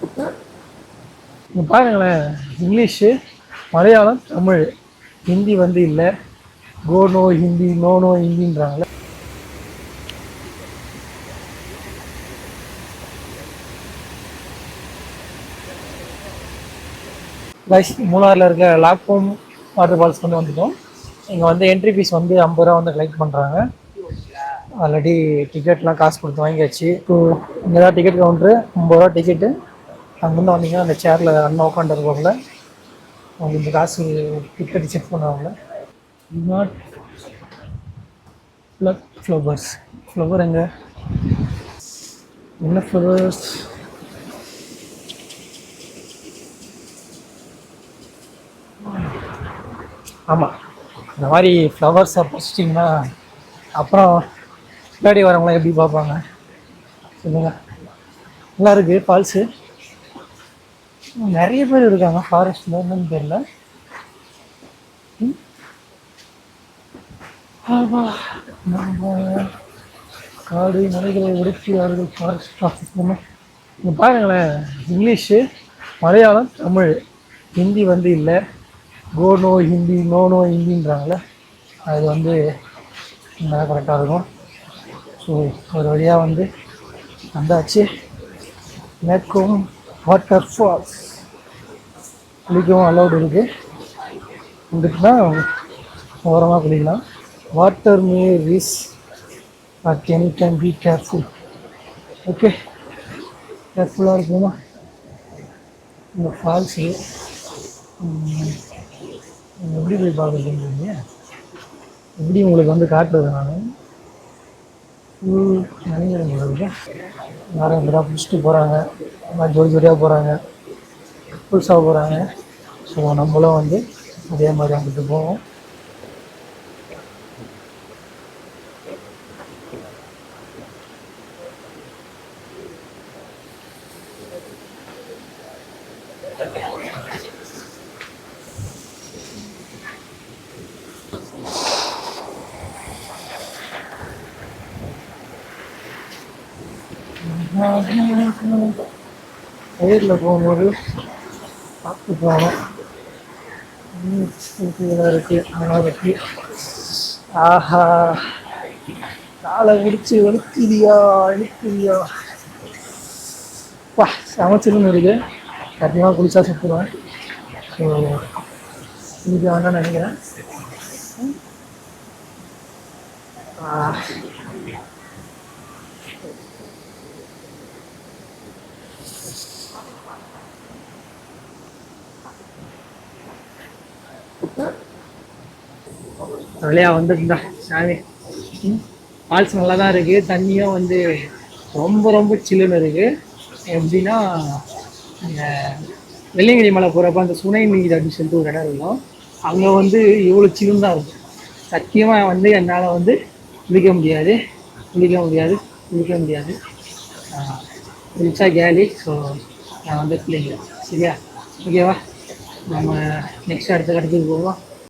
இங்கே பாருங்களேன், இங்கிலீஷு, மலையாளம், தமிழ், ஹிந்தி வந்து இல்லை. Go no Hindi, no no ஹிந்தின்றாங்களே. கைஸ், மூணாரில் இருக்க லாக்போம் வாட்டர் ஃபால்ஸ் வந்து வந்துட்டோம். இங்கே வந்து என்ட்ரி ஃபீஸ் வந்து 50 ரூபா வந்து கலெக்ட் பண்ணுறாங்க. ஆல்ரெடி டிக்கெட்லாம் காசு கொடுத்து வாங்கியாச்சு. இப்போ இங்கே தான் டிக்கெட் கவுண்ட்ரு, 50 ரூபா டிக்கெட்டு. அங்கேருந்து வந்தீங்கன்னா அந்த சேரில் அண்ணன் உட்காந்துருப்பாங்கள, அவங்க இந்த காசு டிக்கெட் செக் பண்ணுவாங்கள. Not flowers. ஃப்ளவர் எங்கே? என்ன ஃப்ளவர்ஸ்? ஆமாம், இந்த மாதிரி ஃப்ளவர்ஸை பறிச்சிட்டிங்கன்னா அப்புறம் பின்னாடி வரவங்களாம் எப்படி பார்ப்பாங்க சொல்லுங்கள். நல்லா இருக்குது ஃபால்ஸு. நிறைய பேர் இருக்காங்க ஃபாரஸ்ட்டில், என்னன்னு தெரியல. நம்ம காடு மலைகளை உடைச்சி அவர்கள் ஃபாரஸ்ட் ஆஃபீஸ் பண்ணோம். இங்கே பாருங்களேன், இங்கிலீஷு, மலையாளம், தமிழ், ஹிந்தி வந்து இல்லை. Go no Hindi, no no ஹிந்தின்றாங்களே. அது வந்து நல்லா கரெக்டாக இருக்கும். ஸோ ஒரு வழியாக வந்து வந்தாச்சு. மேற்கும் வாட்டர் ஃபால்ஸ் குளிக்கவும் அலௌடு இருக்குது. வந்துட்டுனா ஓரமாக குளிக்கலாம். Water may rise but any time be careful. Okay, கேர்ஃபுல்லாக இருக்குமா இந்த ஃபால்ஸு? எப்படி போய் பார்க்குறீங்க? எப்படி உங்களுக்கு வந்து காட்டுறது? நான் நினைக்கிறேன் உங்களுக்கு யாரும் இப்படி தான் பிடிச்சிட்டு போகிறாங்க, ஜோடி ஜோடியாக போகிறாங்க, புதுசாக போகிறாங்க. ஸோ நம்மளும் வந்து அதே மாதிரி வந்துட்டு போவோம். வயலில் போகும்போது பார்த்து போகணும். இருக்குது நல்லா இருக்குது. ஆஹா, காலை முடிச்சு வலுக்குதியா இழுக்குதியா. பா, சமைச்சிருன்னு இருக்குது. கண்டிப்பாக குளிச்சா சுற்றுவேன். ஸோ இது வேண்டாம்னு நினைக்கிறேன். வழியாக வந்துருந்தா சாமி. ஃபால்ஸ் நல்லா தான் இருக்குது. தண்ணியும் வந்து ரொம்ப ரொம்ப சில்லுன்னு இருக்குது. எப்படின்னா, இந்த வெள்ளியங்கிரி மலை போகிறப்ப அந்த சுனை நீர் அப்படின்னு சொல்லிட்டு ஒரு இடம் இருக்கும். அங்கே வந்து இவ்வளோ சில்லுன்னு தான் இருக்கும். சத்தியமாக வந்து என்னால் வந்து குளிக்க முடியாது. குளிச்சா கேலி. ஸோ நான் வந்து பிள்ளைங்க சரியா? ஓகேவா? நம்ம நெக்ஸ்ட் அடுத்த இடத்துக்கு போவோம்.